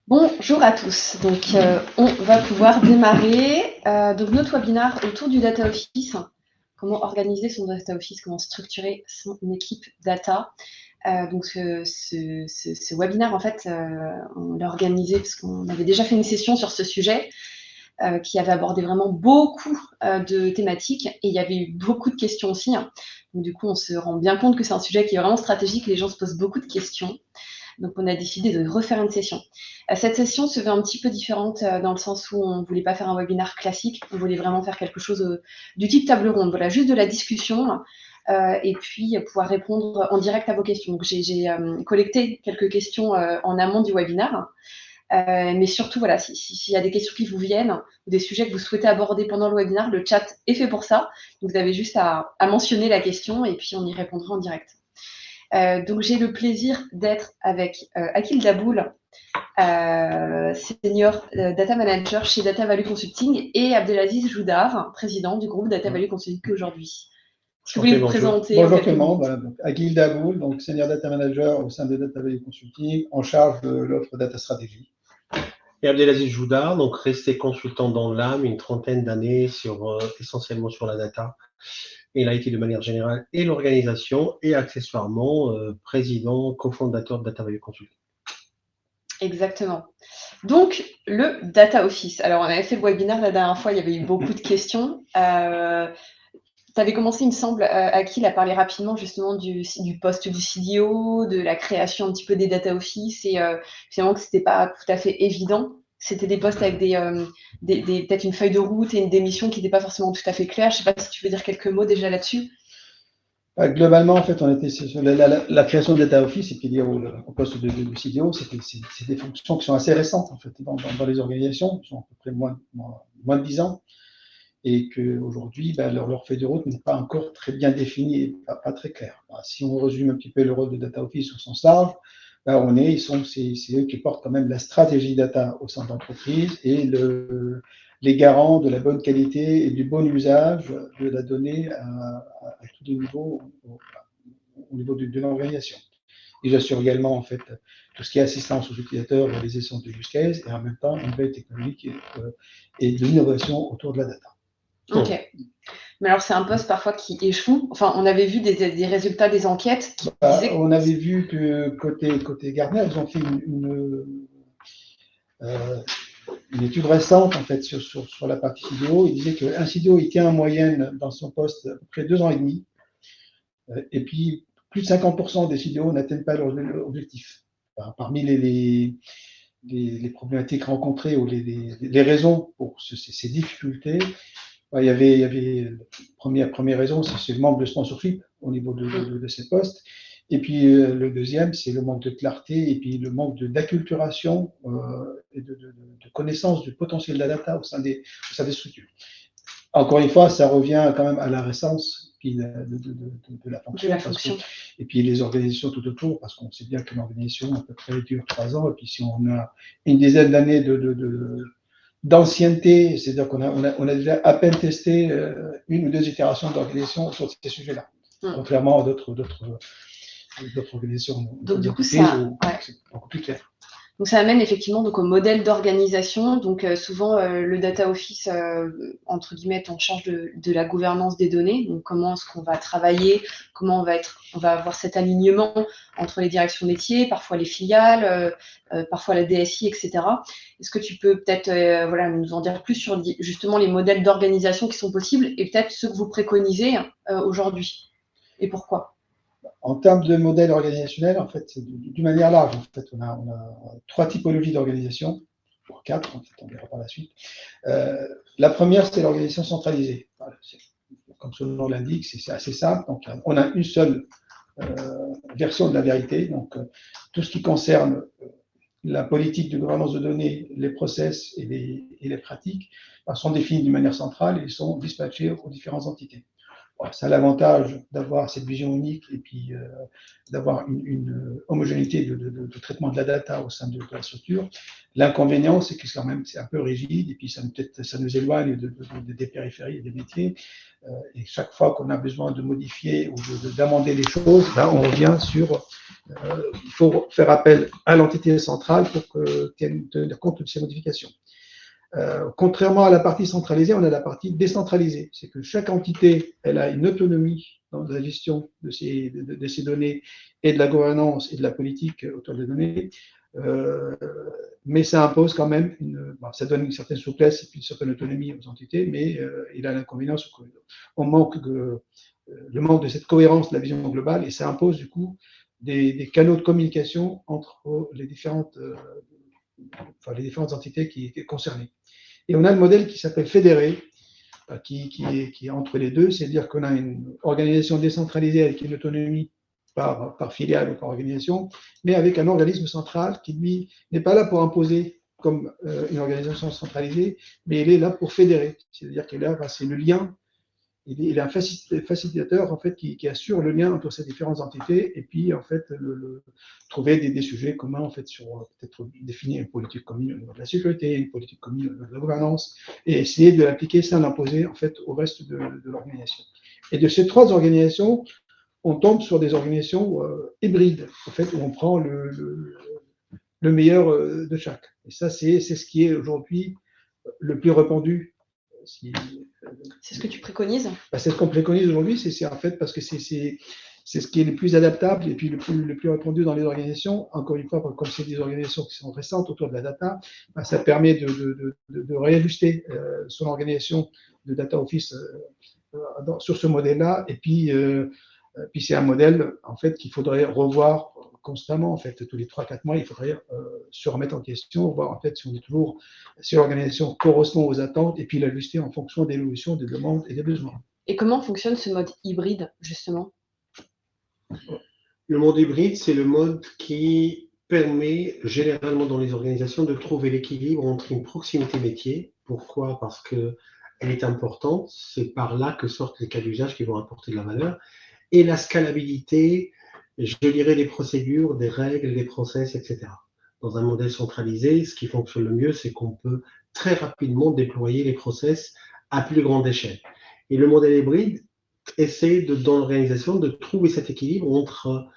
Bonjour à tous. Donc, on va pouvoir démarrer donc notre webinaire autour du Data Office. Comment organiser son Data Office, comment structurer son équipe data. Donc, ce webinaire, en fait, on l'a organisé parce qu'on avait déjà fait une session sur ce sujet qui avait abordé vraiment beaucoup de thématiques et il y avait eu beaucoup de questions aussi. Donc, du coup, on se rend bien compte que c'est un sujet qui est vraiment stratégique. Les gens se posent beaucoup de questions. Donc, on a décidé de refaire une session. Cette session se veut un petit peu différente dans le sens où on ne voulait pas faire un webinaire classique, on voulait vraiment faire quelque chose du type table ronde, voilà, juste de la discussion et puis pouvoir répondre en direct à vos questions. Donc, j'ai collecté quelques questions en amont du webinaire, mais surtout, voilà, s'il y a des questions qui vous viennent ou des sujets que vous souhaitez aborder pendant le webinaire, le chat est fait pour ça. Donc, vous avez juste à mentionner la question et puis on y répondra en direct. Donc, j'ai le plaisir d'être avec Akhil Daboul, senior data manager chez Data Value Consulting, et Abdelaziz Joudar, président du groupe Data Value Consulting aujourd'hui. Est-ce que vous voulez vous présenter? Bonjour tout le monde, voilà, Akhil Daboul, donc senior data manager au sein de Data Value Consulting, en charge de l'offre data stratégie. Et Abdelaziz Joudar, donc resté consultant dans l'âme une trentaine d'années essentiellement sur la data et l'IT de manière générale et l'organisation, et accessoirement président, cofondateur de Data Value Consulting. Exactement. Donc, le Data Office. Alors, on avait fait le webinaire la dernière fois, il y avait eu beaucoup de questions. Tu avais commencé, il me semble, Akhil, à parler rapidement justement du poste du CDO, de la création un petit peu des Data Office, et finalement que ce n'était pas tout à fait évident. C'était des postes avec peut-être une feuille de route et des missions qui n'étaient pas forcément tout à fait claires. Je ne sais pas si tu veux dire quelques mots déjà là-dessus. Globalement, en fait, on était sur la création de Data Office et puis lié au poste de CDO. C'est des fonctions qui sont assez récentes en fait dans les organisations, qui ont à peu près moins de 10 ans, et qu'aujourd'hui, leur feuille de route n'est pas encore très bien définie et pas très claire. Si on résume un petit peu le rôle de Data Office au sens large, c'est eux qui portent quand même la stratégie data au sein de l'entreprise et les garants de la bonne qualité et du bon usage de la donnée à tous les niveaux au niveau de l'organisation. Ils assurent également en fait tout ce qui est assistance aux utilisateurs, réalisation de use case, et en même temps une veille technologique et de l'innovation autour de la data. Ok. Mais alors, c'est un poste parfois qui échoue. Enfin, on avait vu des résultats des enquêtes qui disaient... On avait vu que côté Gartner, ils ont fait une étude récente en fait sur la partie CDO. Il disait qu'un CDO, il tient en moyenne dans son poste à peu près 2 ans et demi. Et puis, plus de 50% des CDO n'atteignent pas leur objectif. Parmi les problématiques rencontrées ou les raisons pour ces difficultés, il y avait première raison, c'est le manque de sponsorship au niveau de ces postes. Et puis le deuxième, c'est le manque de clarté et puis le manque d'acculturation et de connaissance du potentiel de la data au sein des structures. Encore une fois, ça revient quand même à la récence de la fonction. Et puis les organisations tout autour, parce qu'on sait bien qu'une organisation à peu près dure 3 ans, et puis si on a une dizaine d'années d'ancienneté, c'est-à-dire qu'on a déjà à peine testé une ou deux itérations d'organisation sur ces sujets-là, contrairement à d'autres organisations. Donc du coup, c'est beaucoup plus clair. Donc ça amène effectivement donc au modèle d'organisation. Donc souvent le data office entre guillemets est en charge de la gouvernance des données. Donc comment est-ce qu'on va travailler, comment on va avoir cet alignement entre les directions métiers, parfois les filiales, parfois la DSI, etc. Est-ce que tu peux peut-être nous en dire plus sur justement les modèles d'organisation qui sont possibles et peut-être ceux que vous préconisez aujourd'hui et pourquoi? En termes de modèle organisationnel, en fait, d'une manière large, en fait, on a 3 typologies d'organisation, voire 4, en fait, on verra par la suite. La première, c'est l'organisation centralisée. Voilà, comme son nom l'indique, c'est assez simple. Donc, on a une seule version de la vérité. Donc, tout ce qui concerne la politique de gouvernance de données, les process et les pratiques sont définis d'une manière centrale et ils sont dispatchés aux différentes entités. ça a l'avantage d'avoir cette vision unique et puis d'avoir une homogénéité de traitement de la data au sein de la structure. L'inconvénient, c'est que quand même c'est un peu rigide et puis ça nous éloigne des périphéries et des métiers. Et chaque fois qu'on a besoin de modifier ou d'amender les choses, là, on revient sur il faut faire appel à l'entité centrale pour tenir compte de ces modifications. Contrairement à la partie centralisée, on a la partie décentralisée. C'est que chaque entité, elle a une autonomie dans la gestion de ces données et de la gouvernance et de la politique autour des données. Mais ça impose quand même ça donne une certaine souplesse et puis une certaine autonomie aux entités, mais il a l'inconvénient qu'on manque le manque de cette cohérence de la vision globale et ça impose du coup des canaux de communication entre les différentes entités qui sont concernées. Et on a le modèle qui s'appelle fédéré, qui est entre les deux, c'est-à-dire qu'on a une organisation décentralisée avec une autonomie par filiale ou par organisation, mais avec un organisme central qui, lui, n'est pas là pour imposer comme une organisation centralisée, mais il est là pour fédérer. C'est-à-dire qu'il est là, c'est le lien. Il est un facilitateur en fait qui assure le lien entre ces différentes entités et puis en fait trouver des sujets communs en fait sur peut-être définir une politique commune au niveau de la sécurité, une politique commune au niveau de la gouvernance et essayer de l'appliquer sans l'imposer en fait au reste de l'organisation. Et de ces trois organisations, on tombe sur des organisations hybrides en fait où on prend le meilleur de chaque. Et ça c'est ce qui est aujourd'hui le plus répandu. C'est ce que tu préconises? C'est ce qu'on préconise aujourd'hui, c'est en fait parce que c'est ce qui est le plus adaptable et puis le plus répandu dans les organisations. Encore une fois, comme c'est des organisations qui sont récentes autour de la data, ça permet de réajuster son organisation de data office sur ce modèle-là. Et puis c'est un modèle en fait qu'il faudrait revoir constamment, en fait, tous les 3-4 mois, il faudrait se remettre en question, voir en fait si l'organisation correspond aux attentes et puis l'ajuster en fonction de l'évolution des demandes et des besoins. Et comment fonctionne ce mode hybride, justement? Le mode hybride, c'est le mode qui permet généralement dans les organisations de trouver l'équilibre entre une proximité métier. Pourquoi? Parce qu'elle est importante, c'est par là que sortent les cas d'usage qui vont apporter de la valeur, et la scalabilité, je dirais, des procédures, des règles, des process, etc. Dans un modèle centralisé, ce qui fonctionne le mieux, c'est qu'on peut très rapidement déployer les process à plus grande échelle. Et le modèle hybride essaie dans l'organisation de trouver cet équilibre entre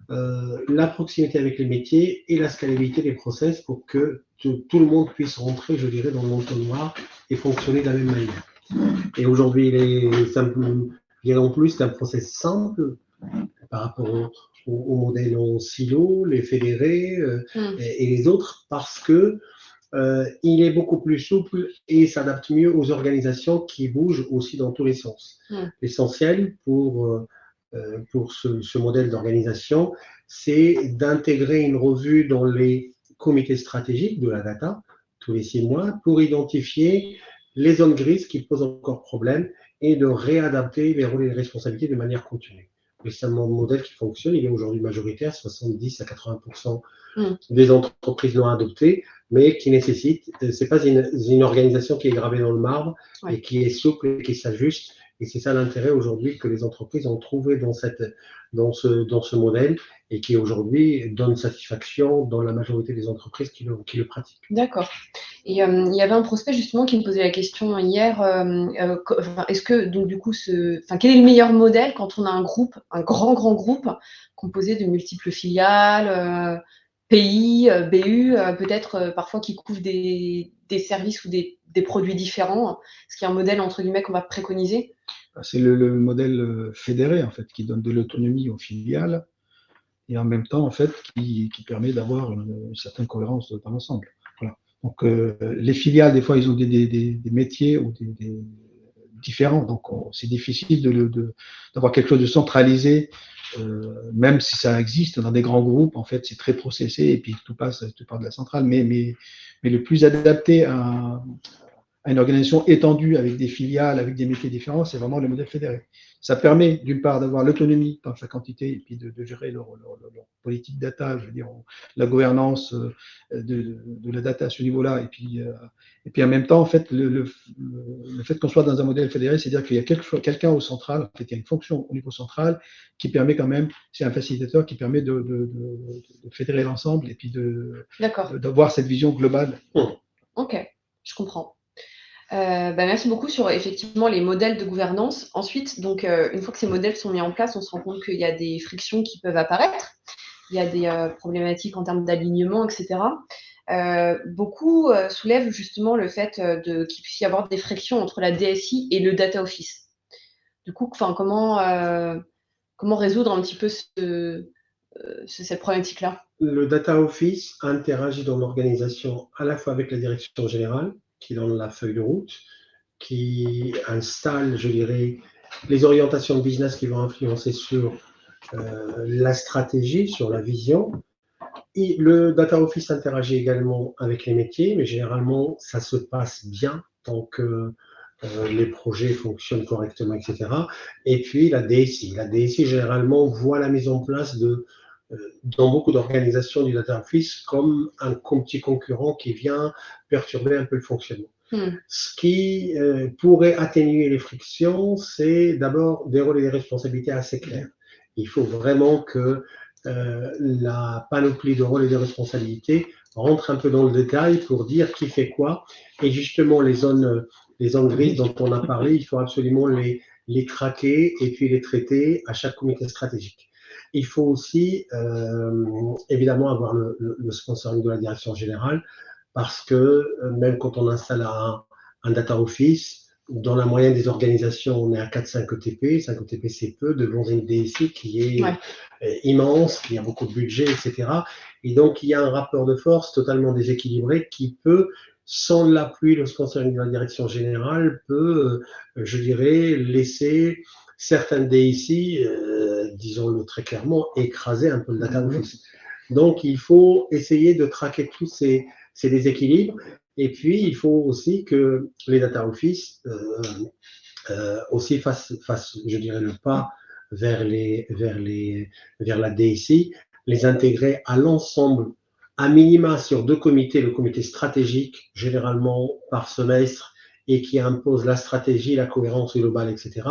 la proximité avec les métiers et la scalabilité des process pour que tout le monde puisse rentrer, je dirais, dans l'entonnoir et fonctionner de la même manière. Et aujourd'hui, il est simple, je dirais en plus, c'est un process simple par rapport au modèle en silo, les fédérés et les autres, parce que il est beaucoup plus souple et s'adapte mieux aux organisations qui bougent aussi dans tous les sens. L'essentiel pour ce modèle d'organisation, c'est d'intégrer une revue dans les comités stratégiques de la data tous les 6 mois pour identifier les zones grises qui posent encore problème et de réadapter les rôles et les responsabilités de manière continue. C'est un modèle qui fonctionne, il est aujourd'hui majoritaire, 70 à 80% des entreprises l'ont adopté, mais qui nécessite, c'est pas une organisation qui est gravée dans le marbre et qui est souple et qui s'ajuste. Et c'est ça l'intérêt aujourd'hui que les entreprises ont trouvé dans ce modèle et qui aujourd'hui donne satisfaction dans la majorité des entreprises qui le pratiquent. D'accord. Et il y avait un prospect justement qui me posait la question hier, est-ce que, donc du coup, quel est le meilleur modèle quand on a un groupe, un grand groupe, composé de multiples filiales, pays, BU, peut-être parfois qui couvrent des services ou des produits différents? Est-ce qu'il y a un modèle, entre guillemets, qu'on va préconiser? C'est le modèle fédéré, en fait, qui donne de l'autonomie aux filiales et en même temps, en fait, qui permet d'avoir une certaine cohérence dans l'ensemble. Voilà. Donc, les filiales, des fois, ils ont des métiers ou des différents. Donc, c'est difficile d'avoir quelque chose de centralisé, même si ça existe dans des grands groupes. En fait, c'est très processé et puis tout part de la centrale. Mais le plus adapté à à une organisation étendue avec des filiales, avec des métiers différents, c'est vraiment le modèle fédéré. Ça permet d'une part d'avoir l'autonomie dans sa quantité et puis de gérer leur politique data, je veux dire, la gouvernance de la data à ce niveau-là. Et puis en même temps, en fait, le fait qu'on soit dans un modèle fédéré, c'est-à-dire qu'il y a quelqu'un au central, en fait, il y a une fonction au niveau central qui permet quand même, c'est un facilitateur qui permet de fédérer l'ensemble et puis d'avoir cette vision globale. Ok, je comprends. Merci beaucoup sur effectivement les modèles de gouvernance. Ensuite, donc, une fois que ces modèles sont mis en place, on se rend compte qu'il y a des frictions qui peuvent apparaître. Il y a des problématiques en termes d'alignement, etc. Beaucoup soulèvent justement le fait qu'il puisse y avoir des frictions entre la DSI et le data office. Du coup, comment résoudre un petit peu cette problématique-là? Le data office interagit dans l'organisation à la fois avec la direction générale, qui donne la feuille de route, qui installe, je dirais, les orientations de business qui vont influencer sur la stratégie, sur la vision. Et le data office interagit également avec les métiers, mais généralement, ça se passe bien tant que les projets fonctionnent correctement, etc. Et puis la DSI. La DSI, généralement, voit la mise en place dans beaucoup d'organisations du data office comme un petit concurrent qui vient perturber un peu le fonctionnement. Ce qui pourrait atténuer les frictions, c'est d'abord des rôles et des responsabilités assez clairs. Il faut vraiment que la panoplie de rôles et de responsabilités rentre un peu dans le détail pour dire qui fait quoi. Et justement, les zones grises dont on a parlé, il faut absolument les traquer et puis les traiter à chaque comité stratégique. Il faut aussi, évidemment, avoir le sponsoring de la direction générale, parce que même quand on installe un data office, dans la moyenne des organisations, on est à 4-5 ETP. 5 ETP, c'est peu, devant une DSI qui est immense, qui a beaucoup de budget, etc. Et donc, il y a un rapport de force totalement déséquilibré qui peut, sans l'appui, le sponsoring de la direction générale, peut, je dirais, laisser certaines DSI, disons-le très clairement, écraser un peu le data office. Donc, il faut essayer de traquer tous ces déséquilibres. Et puis, il faut aussi que les data office aussi fassent, je dirais, le pas vers la DSI, les intégrer à l'ensemble, à minima sur 2 comités, le comité stratégique, généralement par semestre, et qui impose la stratégie, la cohérence globale, etc.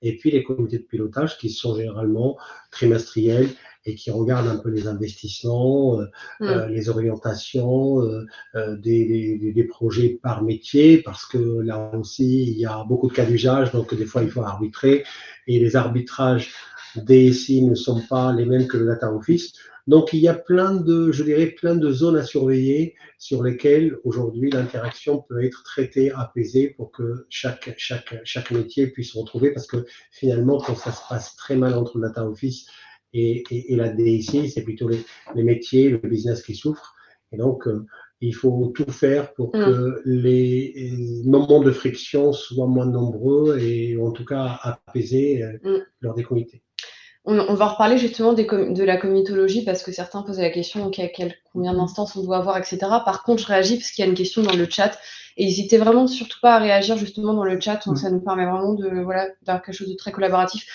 Et puis les comités de pilotage qui sont généralement trimestriels et qui regardent un peu les investissements, les orientations des projets par métier, parce que là aussi, il y a beaucoup de cas d'usage, donc des fois, il faut arbitrer, et les arbitrages DSI ne sont pas les mêmes que le data office. Donc, il y a plein de zones à surveiller sur lesquelles, aujourd'hui, l'interaction peut être traitée, apaisée pour que chaque métier puisse se retrouver, parce que finalement, quand ça se passe très mal entre le data office et la DSI, c'est plutôt les métiers, le business qui souffrent. Et donc, il faut tout faire pour que les moments de friction soient moins nombreux et en tout cas apaisés lors des comités. On va reparler justement de la comitologie, parce que certains posaient la question combien d'instances on doit avoir, etc. Par contre, je réagis parce qu'il y a une question dans le chat. Et n'hésitez vraiment surtout pas à réagir justement dans le chat. Donc ça nous permet vraiment d'avoir quelque chose de très collaboratif.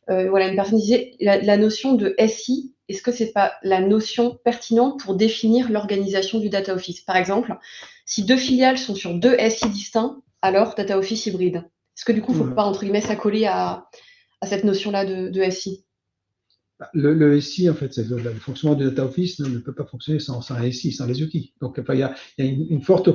Une personne disait la notion de SI, est-ce que c'est pas la notion pertinente pour définir l'organisation du data office? Par exemple, si 2 filiales sont sur 2 SI distincts, alors data office hybride. Est-ce que du coup, il ne faut pas, entre guillemets, s'accoler à cette notion-là de SI? Le SI, en fait, le fonctionnement du data office ne peut pas fonctionner sans un SI, sans les outils. Donc, il y a une forte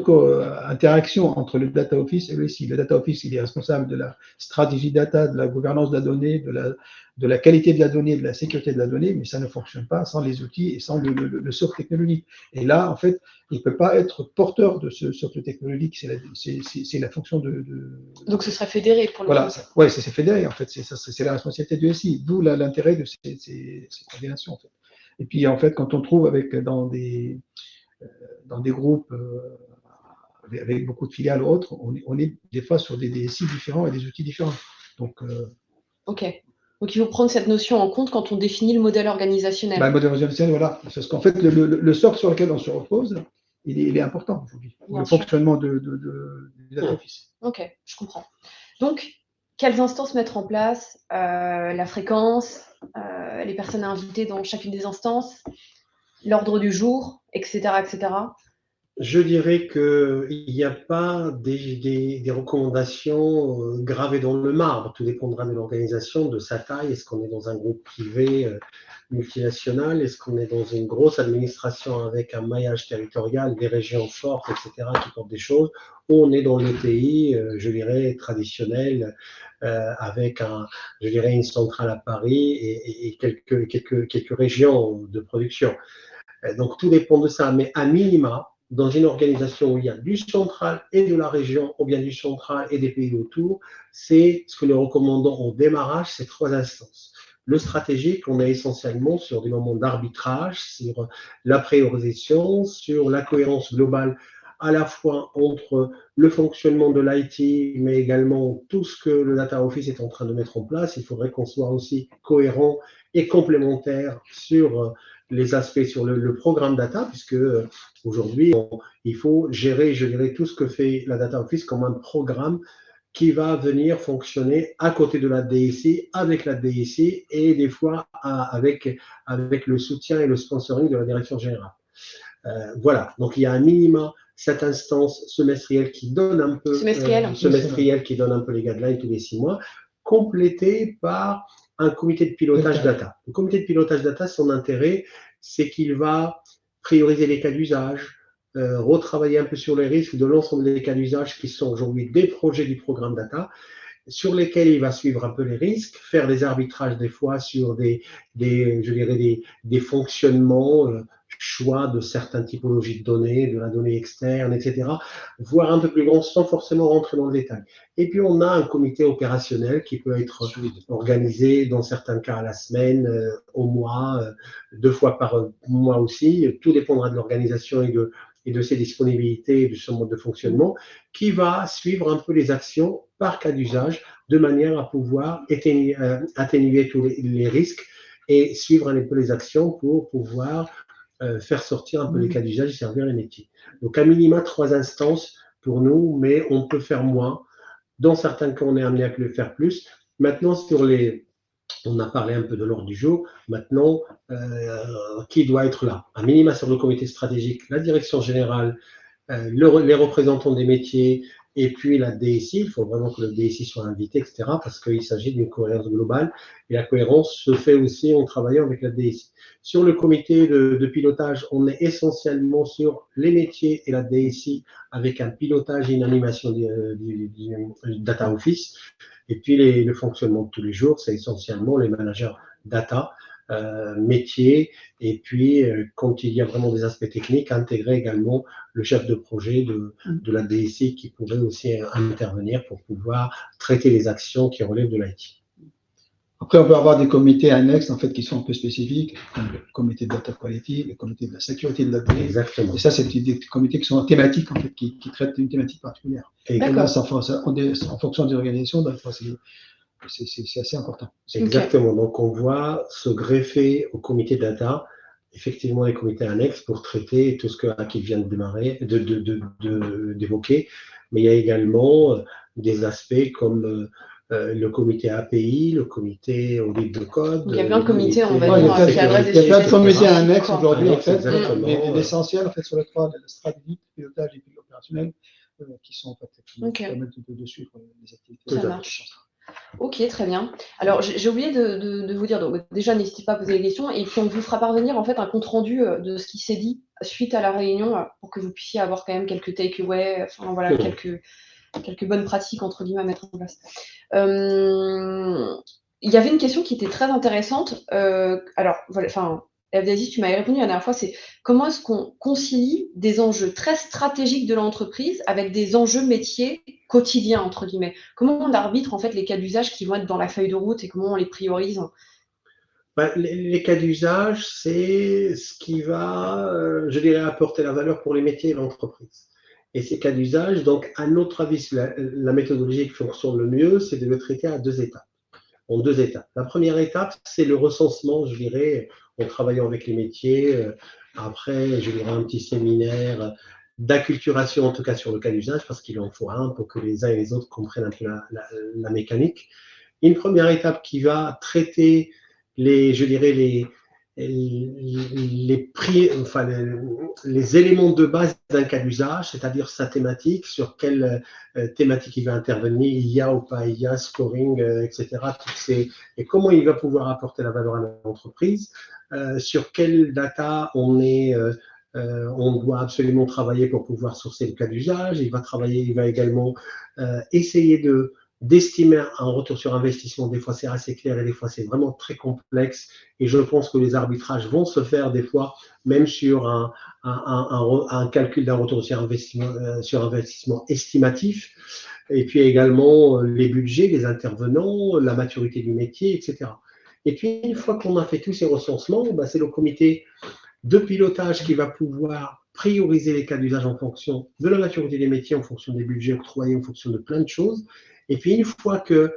interaction entre le data office et le SI. Le data office, il est responsable de la stratégie data, de la gouvernance de la donnée, de la qualité de la donnée, de la sécurité de la donnée, mais ça ne fonctionne pas sans les outils et sans le socle technologique. Et là, en fait, il ne peut pas être porteur de ce socle technologique. C'est la fonction de. Donc, ce serait fédéré pour le Voilà, oui, c'est fédéré, en fait. C'est la responsabilité du SI, d'où l'intérêt de ces coordinations, en fait. Et puis, en fait, quand on trouve dans des groupes avec beaucoup de filiales ou autres, on est des fois sur des DSI différents et des outils différents. Donc, ok. Donc, il faut prendre cette notion en compte quand on définit le modèle organisationnel. Le modèle organisationnel, voilà. Parce qu'en fait, le socle sur lequel on se repose, il est important aujourd'hui pour Bien le sûr. fonctionnement du data office. Ok, je comprends. Donc, quelles instances mettre en place, la fréquence, les personnes à inviter dans chacune des instances, l'ordre du jour, etc., etc. Je dirais qu'il n'y a pas des recommandations gravées dans le marbre. Tout dépendra de l'organisation, de sa taille. Est-ce qu'on est dans un groupe privé multinational? Est-ce qu'on est dans une grosse administration avec un maillage territorial, des régions fortes, etc., qui portent des choses? Ou on est dans le pays, je dirais, traditionnel, avec je dirais, une centrale à Paris et quelques régions de production. Donc, tout dépend de ça. Mais à minima, dans une organisation où il y a du central et de la région, ou bien du central et des pays autour, c'est ce que nous recommandons au démarrage, c'est 3 instances. Le stratégique, on est essentiellement sur des moments d'arbitrage, sur la priorisation, sur la cohérence globale à la fois entre le fonctionnement de l'IT, mais également tout ce que le Data Office est en train de mettre en place. Il faudrait qu'on soit aussi cohérent et complémentaire sur les aspects sur le programme data, puisque aujourd'hui, il faut gérer, je dirais, tout ce que fait la Data Office comme un programme qui va venir fonctionner à côté de la DSI, avec la DSI et des fois avec le soutien et le sponsoring de la direction générale. Voilà, donc il y a un minima cette instance semestrielle qui donne un peu qui donne un peu les guidelines tous les 6 mois, complétée par un comité de pilotage data. Le comité de pilotage data, son intérêt, c'est qu'il va prioriser les cas d'usage, retravailler un peu sur les risques de l'ensemble des cas d'usage qui sont aujourd'hui des projets du programme data, sur lesquels il va suivre un peu les risques, faire des arbitrages des fois sur je dirais des fonctionnements, choix de certaines typologies de données, de la donnée externe, etc., voire un peu plus grand sans forcément rentrer dans le détail. Et puis on a un comité opérationnel qui peut être organisé dans certains cas à la semaine, au mois, 2 fois par mois aussi. Tout dépendra de l'organisation et de ses disponibilités et de son mode de fonctionnement, qui va suivre un peu les actions par cas d'usage, de manière à pouvoir atténuer tous les risques et suivre un peu les actions pour pouvoir faire sortir un peu les cas d'usage et servir les métiers. Donc, à minima, 3 instances pour nous, mais on peut faire moins. Dans certains cas, on est amené à le faire plus. Maintenant, on a parlé un peu de l'ordre du jour. Maintenant, qui doit être là? À minima sur le comité stratégique, la direction générale, les représentants des métiers et puis la DSI. Il faut vraiment que le DSI soit invité, etc., parce qu'il s'agit d'une cohérence globale. Et la cohérence se fait aussi en travaillant avec la DSI. Sur le comité de pilotage, on est essentiellement sur les métiers et la DSI avec un pilotage et une animation du Data Office. Et puis, le fonctionnement de tous les jours, c'est essentiellement les managers data, métiers, et puis, quand il y a vraiment des aspects techniques, intégrer également le chef de projet de la DSI qui pourrait aussi intervenir pour pouvoir traiter les actions qui relèvent de l'IT. Après, on peut avoir des comités annexes en fait qui sont un peu spécifiques, comme le comité de data quality, le comité de la sécurité de la donnée. Exactement. Et ça, c'est des comités qui sont thématiques en fait, qui traitent une thématique particulière. Et là, en fonction des organisations, c'est assez important. Exactement. Donc, on voit se greffer au comité data, effectivement, les comités annexes pour traiter tout ce qui vient d'évoquer. Mais il y a également des aspects comme le comité API, le comité audit de code. Il y a plein de comités, on va dire, qui adressent des sujets. Il y a plein de comités annexes aujourd'hui, en fait. Mais l'essentiel, en fait, sur le 3, la stratégie, le pilotage et puis l'opérationnel, qui sont, en fait, qui permettent de suivre les activités. Ça marche. Ok, très bien. Alors, j'ai oublié de vous dire, donc déjà, n'hésitez pas à poser des questions, et puis on vous fera parvenir en fait un compte-rendu de ce qui s'est dit suite à la réunion, pour que vous puissiez avoir quand même quelques takeaways, enfin voilà, quelques bonnes pratiques entre guillemets à mettre en place. Il y avait une question qui était très intéressante. Alors, voilà, enfin, Abdelaziz, tu m'avais répondu la dernière fois, c'est comment est-ce qu'on concilie des enjeux très stratégiques de l'entreprise avec des enjeux métiers quotidiens, entre guillemets? Comment on arbitre en fait les cas d'usage qui vont être dans la feuille de route et comment on les priorise? Les cas d'usage, c'est ce qui va, je dirais, apporter la valeur pour les métiers et l'entreprise. Et ces cas d'usage, donc, à notre avis, la méthodologie qui fonctionne le mieux, c'est de le traiter à 2 étapes. En 2 étapes. La première étape, c'est le recensement, je dirais, en travaillant avec les métiers, après, je dirais un petit séminaire d'acculturation, en tout cas sur le cas d'usage, parce qu'il en faut un pour que les uns et les autres comprennent un peu la mécanique. Une première étape qui va traiter je dirais, les éléments de base d'un cas d'usage, c'est-à-dire sa thématique, sur quelle thématique il va intervenir, IA ou pas IA, scoring, etc. Et comment il va pouvoir apporter la valeur à l'entreprise, sur quelle data on doit absolument travailler pour pouvoir sourcer le cas d'usage. Il va également essayer d'estimer un retour sur investissement. Des fois, c'est assez clair et des fois, c'est vraiment très complexe. Et je pense que les arbitrages vont se faire des fois, même sur un calcul d'un retour sur investissement estimatif. Et puis également les budgets, les intervenants, la maturité du métier, etc. Et puis, une fois qu'on a fait tous ces recensements, c'est le comité de pilotage qui va pouvoir prioriser les cas d'usage en fonction de la maturité des métiers, en fonction des budgets octroyés, en fonction de plein de choses. Et puis, une fois que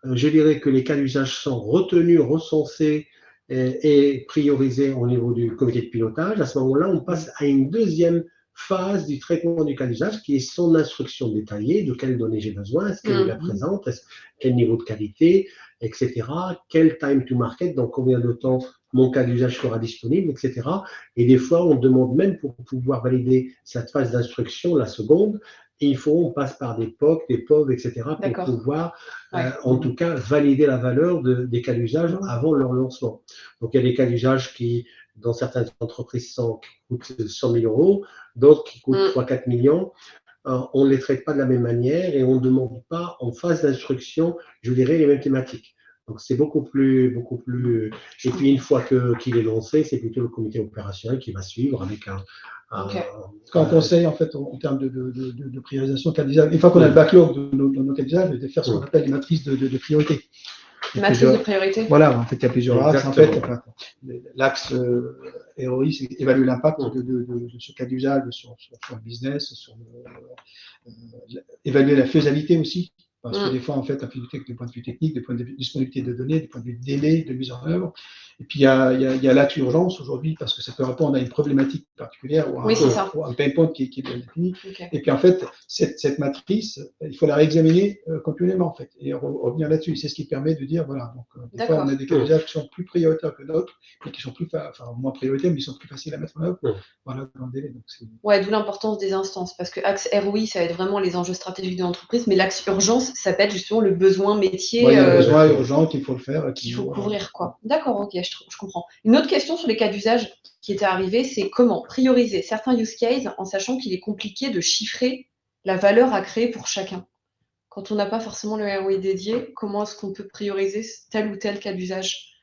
je dirais que les cas d'usage sont retenus, recensés et priorisés au niveau du comité de pilotage, à ce moment-là, on passe à une deuxième phase du traitement du cas d'usage, qui est son instruction détaillée, de quelles données j'ai besoin, est-ce qu'elle la présente, quel niveau de qualité, etc., quel time to market, donc combien de temps mon cas d'usage sera disponible, etc. Et des fois, on demande même pour pouvoir valider cette phase d'instruction, la seconde, et on passe par des POC, des POV, etc. pour pouvoir, en tout cas, valider la valeur des cas d'usage avant leur lancement. Donc, il y a des cas d'usage qui, dans certaines entreprises, coûtent 100 000 euros, d'autres qui coûtent 3-4 millions. On ne les traite pas de la même manière et on ne demande pas en phase d'instruction, je dirais, les mêmes thématiques. Donc, c'est beaucoup plus. Et puis, une fois qu'il est lancé, c'est plutôt le comité opérationnel qui va suivre avec Ce qu'on conseille, en fait, en termes de priorisation de cas d'usage, une fois qu'on a le backlog de nos cas d'usage, de faire ce qu'on appelle les matrices de priorité. Matrice de priorité. Voilà, en fait, il y a plusieurs axes. En fait, l'axe ROI, c'est évaluer l'impact de ce cas d'usage sur le business, évaluer la faisabilité aussi. Parce que des fois, en fait, la faisabilité, du point de vue technique, du point de vue disponibilité de données, du point de vue délai de mise en œuvre. Et puis, il y a l'axe urgence aujourd'hui, parce que ça peut répondre à une problématique particulière ou à un pain point qui est bien défini. Et puis, en fait, cette matrice, il faut la réexaminer continuellement, en fait, et revenir là-dessus. C'est ce qui permet de dire, voilà, donc, des fois, on a des cas d'usage qui sont plus prioritaires que d'autres, mais qui sont moins prioritaires, mais ils sont plus faciles à mettre en œuvre. Voilà, dans le délai. Donc, d'où l'importance des instances, parce que axe ROI, ça va être vraiment les enjeux stratégiques de l'entreprise, mais l'axe urgence, ça peut être justement le besoin métier. Il y a un besoin urgent qu'il faut le faire. Qu'il faut couvrir, quoi. D'accord, ok, je comprends. Une autre question sur les cas d'usage qui était arrivée, c'est comment prioriser certains use cases en sachant qu'il est compliqué de chiffrer la valeur à créer pour chacun. Quand on n'a pas forcément le ROI dédié, comment est-ce qu'on peut prioriser tel ou tel cas d'usage?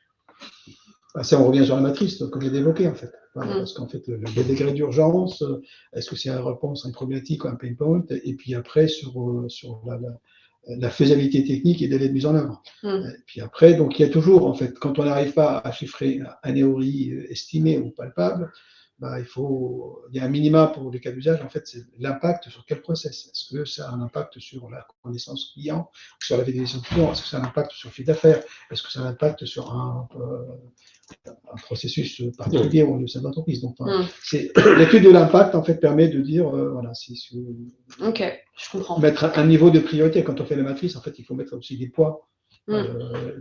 Ça, on revient sur la matrice que j'ai évoquée, en fait. Voilà, parce qu'en fait, le degré d'urgence, est-ce que c'est une réponse à une problématique ou un pain point? Et puis après, sur la faisabilité technique et délai de mise en œuvre. Et puis après, donc il y a toujours, en fait, quand on n'arrive pas à chiffrer un ROI estimé ou palpable, il y a un minima pour les cas d'usage, en fait, c'est l'impact sur quel process. Est-ce que ça a un impact sur la connaissance client, sur la fidélisation client? Est-ce que ça a un impact sur le chiffre d'affaires? Est-ce que ça a un impact sur un processus particulier au sein de l'entreprise? Donc, l'étude de l'impact, en fait, permet de dire, voilà, ok, je comprends. Mettre un niveau de priorité. Quand on fait la matrice, en fait, il faut mettre aussi des poids, et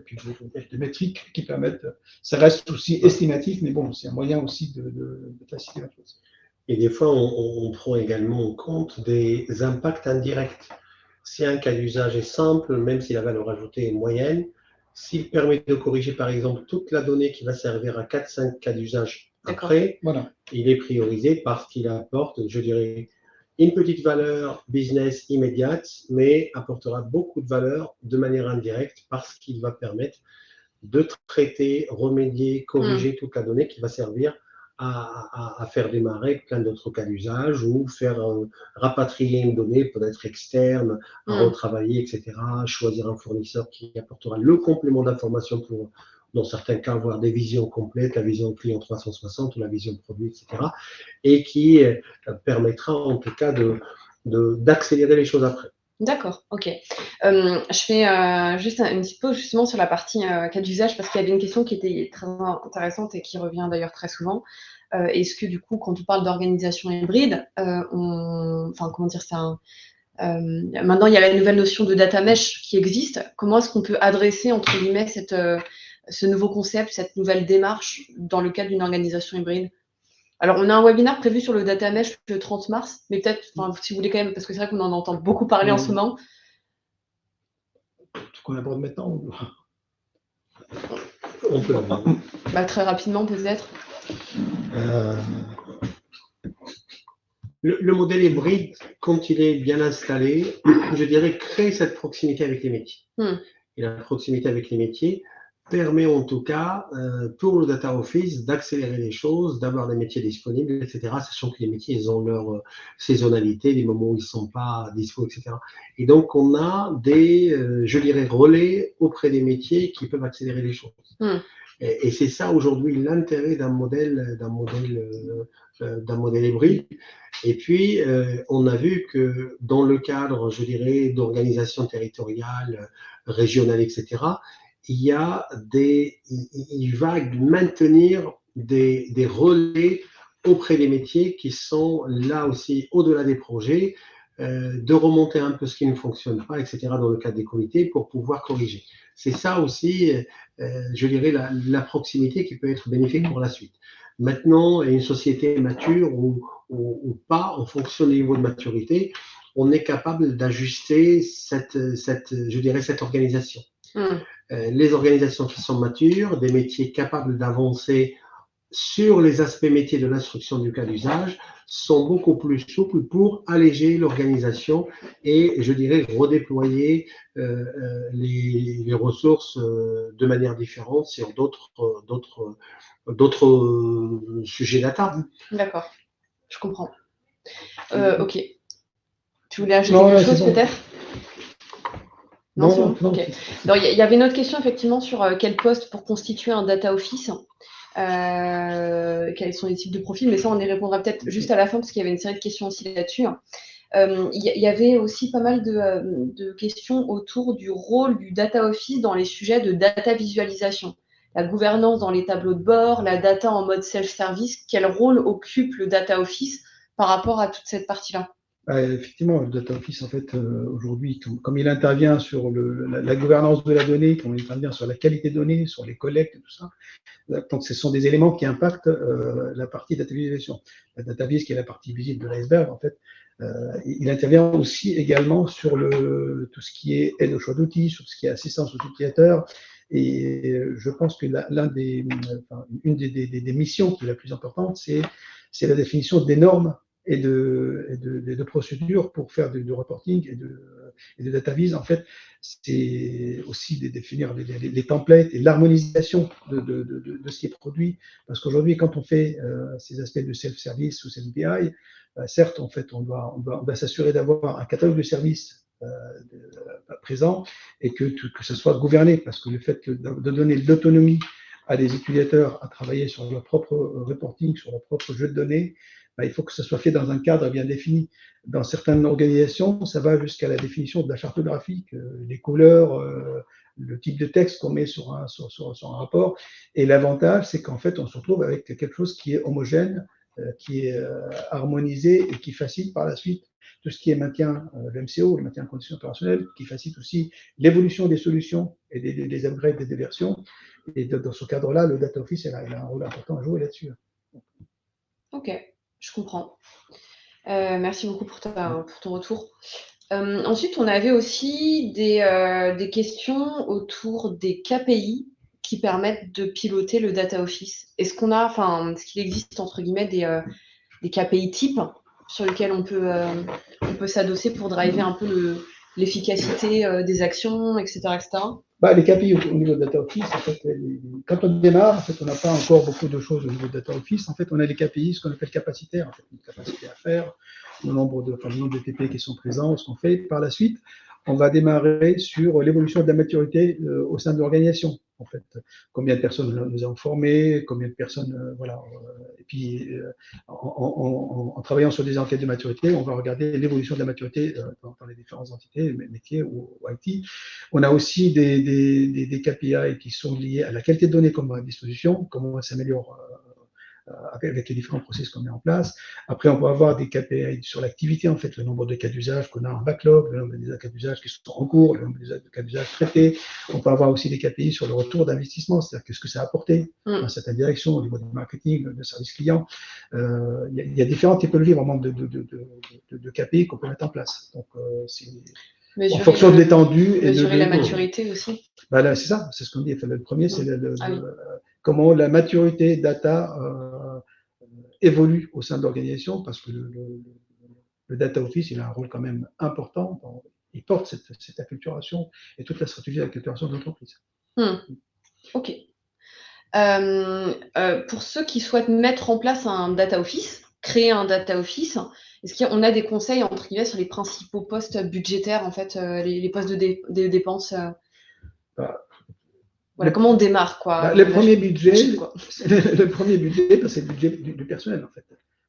puis des métriques qui permettent. Ça reste aussi estimatif, mais bon, c'est un moyen aussi de faciliter la chose. Et des fois, on prend également en compte des impacts indirects. Si un cas d'usage est simple, même si la valeur ajoutée est moyenne, s'il permet de corriger, par exemple, toute la donnée qui va servir à 4-5 cas d'usage après, il est priorisé parce qu'il apporte, je dirais, une petite valeur business immédiate, mais apportera beaucoup de valeur de manière indirecte parce qu'il va permettre de traiter, remédier, corriger toute la donnée qui va servir à faire démarrer plein d'autres cas d'usage ou faire rapatrier une donnée, peut-être externe, à retravailler, etc. Choisir un fournisseur qui apportera le complément d'information pour, dans certains cas, avoir des visions complètes, la vision client 360 ou la vision produit, etc. Et qui permettra en tout cas d'accélérer les choses après. D'accord, ok. Je fais juste une petite pause justement sur la partie cas d'usage parce qu'il y avait une question qui était très intéressante et qui revient d'ailleurs très souvent. Est-ce que du coup, quand on parle d'organisation hybride, enfin comment dire ça, maintenant il y a la nouvelle notion de data mesh qui existe. Comment est-ce qu'on peut adresser entre guillemets ce nouveau concept, cette nouvelle démarche dans le cadre d'une organisation hybride? Alors, on a un webinaire prévu sur le data mesh le 30 mars, mais peut-être, si vous voulez quand même, parce que c'est vrai qu'on en entend beaucoup parler en ce moment. Ce qu'on aborde maintenant ou... On peut. Très rapidement, peut-être. Le modèle hybride, quand il est bien installé, je dirais, crée cette proximité avec les métiers. Et la proximité avec les métiers permet en tout cas pour le data office d'accélérer les choses, d'avoir des métiers disponibles, etc., sachant que les métiers ils ont leur saisonnalité, les moments où ils ne sont pas dispo, etc. Et donc on a des, je dirais, relais auprès des métiers qui peuvent accélérer les choses. Et c'est ça aujourd'hui l'intérêt d'un modèle hybride. Et puis, on a vu que dans le cadre, je dirais, d'organisation territoriale, régionale, etc., il va maintenir des relais auprès des métiers qui sont là aussi, au-delà des projets, de remonter un peu ce qui ne fonctionne pas, etc., dans le cadre des comités pour pouvoir corriger. C'est ça aussi, je dirais, la proximité qui peut être bénéfique pour la suite. Maintenant, une société mature ou pas, en fonction du niveau de maturité, on est capable d'ajuster je dirais, cette organisation. Les organisations qui sont matures, des métiers capables d'avancer sur les aspects métiers de l'instruction du cas d'usage, sont beaucoup plus souples pour alléger l'organisation et, je dirais, redéployer les ressources de manière différente sur d'autres sujets data. D'accord, je comprends. Ok. Tu voulais ajouter quelque chose peut-être? Non. Okay. Il y avait une autre question effectivement sur quel poste pour constituer un data office. Quels sont les types de profils, mais ça on y répondra peut-être juste à la fin parce qu'il y avait une série de questions aussi là-dessus. Il y avait aussi pas mal de questions autour du rôle du data office dans les sujets de data visualisation, la gouvernance dans les tableaux de bord, la data en mode self-service. Quel rôle occupe le data office par rapport à toute cette partie-là? Effectivement, le data office, en fait, aujourd'hui, comme il intervient sur la gouvernance de la donnée, comme il intervient sur la qualité de données, sur les collectes et tout ça, donc ce sont des éléments qui impactent la partie data visualisation. La data vis, qui est la partie visible de l'iceberg, en fait, il intervient aussi également sur tout ce qui est aide au choix d'outils, sur ce qui est assistance aux utilisateurs. Et je pense que une des missions qui est la plus importante, c'est la définition des normes et de procédures pour faire du reporting et de data vis. En fait, c'est aussi de définir les templates et l'harmonisation de ce qui est produit. Parce qu'aujourd'hui, quand on fait ces aspects de self-service ou self-BI, certes, en fait, on doit s'assurer d'avoir un catalogue de services présent et que ça soit gouverné. Parce que le fait de donner l'autonomie à des utilisateurs à travailler sur leur propre reporting, sur leur propre jeu de données, il faut que ça soit fait dans un cadre bien défini. Dans certaines organisations, ça va jusqu'à la définition de la charte graphique, les couleurs, le type de texte qu'on met sur un rapport. Et l'avantage, c'est qu'en fait, on se retrouve avec quelque chose qui est homogène, qui est harmonisé et qui facilite par la suite tout ce qui est maintien de MCO, le maintien en conditions opérationnelles, qui facilite aussi l'évolution des solutions et des upgrades des versions. Et dans ce cadre-là, le data office, il a un rôle important à jouer là-dessus. Ok, je comprends. Merci beaucoup pour ton retour. Ensuite, on avait aussi des questions autour des KPI qui permettent de piloter le data office. Est-ce qu'il existe entre guillemets des KPI types sur lesquels on peut s'adosser pour driver un peu l'efficacité des actions, etc., etc. Les KPI au niveau de Data Office, en fait, quand on démarre, en fait, on n'a pas encore beaucoup de choses au niveau de Data Office. En fait, on a les KPI, ce qu'on appelle capacitaires, en fait, une capacité à faire, le nombre de TP qui sont présents, ce qu'on fait. Par la suite, on va démarrer sur l'évolution de la maturité au sein de l'organisation. En fait, combien de personnes nous avons formés, combien de personnes, voilà. Et puis, en travaillant sur des enquêtes de maturité, on va regarder l'évolution de la maturité dans les différentes entités, métiers ou IT. On a aussi des KPI qui sont liés à la qualité de données qu'on a à disposition, comment on s'améliore avec les différents process qu'on met en place. Après, on peut avoir des KPI sur l'activité, en fait, le nombre de cas d'usage qu'on a en backlog, le nombre de cas d'usage qui sont en cours, le nombre de cas d'usage traités. On peut avoir aussi des KPI sur le retour d'investissement, c'est-à-dire qu'est-ce que ça a apporté dans certaines directions, au niveau du marketing, de service client. Il y a différentes typologies vraiment de KPI qu'on peut mettre en place. Donc, en fonction de l'étendue et mesurer la maturité aussi. Là, c'est ça, c'est ce qu'on dit. Le premier, c'est comment la maturité data évolue au sein de l'organisation, parce que le data office, il a un rôle quand même important. Il porte cette acculturation et toute la stratégie d'acculturation de l'entreprise. Ok. Pour ceux qui souhaitent mettre en place un data office, créer un data office, est-ce qu'on a des conseils entre guillemets sur les principaux postes budgétaires, en fait, les postes de dépenses voilà, comment on démarre, quoi. Le premier budget, c'est le budget du personnel, en fait.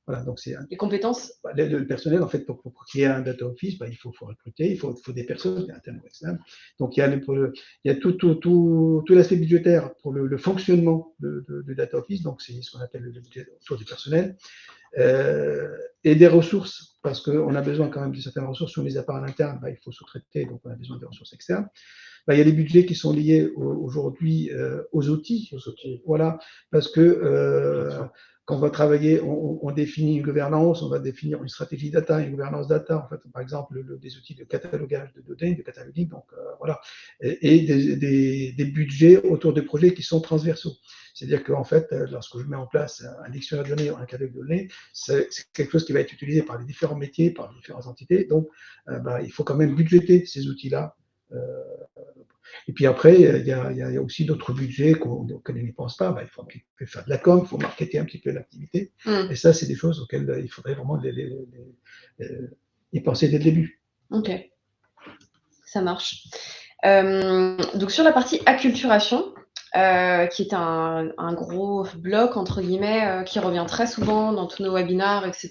Voilà, donc les compétences. Le personnel, en fait, pour créer un data office, il faut recruter, il faut des personnes internes ou externes. Donc, il y a tout l'aspect budgétaire pour le fonctionnement de data office, donc c'est ce qu'on appelle le budget autour du personnel. Et des ressources, parce qu'on a besoin quand même de certaines ressources. Si on ne les a pas en interne, il faut sous-traiter, donc on a besoin des ressources externes. Il y a les budgets qui sont liés aujourd'hui aux outils. Voilà, parce que quand on va travailler, on définit une gouvernance, on va définir une stratégie data, une gouvernance data, en fait, par exemple, des outils de catalogage de données, de cataloguing, donc voilà, et des budgets autour de projets qui sont transversaux. C'est-à-dire qu'en fait, lorsque je mets en place un dictionnaire de données ou un catalogue de données, c'est quelque chose qui va être utilisé par les différents métiers, par les différentes entités. Donc, il faut quand même budgéter ces outils-là. Et puis après, il y a aussi d'autres budgets auxquels on n'y pense pas. Il faut faire de la com, il faut marketer un petit peu l'activité. Et ça, c'est des choses auxquelles il faudrait vraiment y penser dès le début. Ok, ça marche. Donc sur la partie acculturation, qui est un gros bloc, entre guillemets, qui revient très souvent dans tous nos webinars, etc.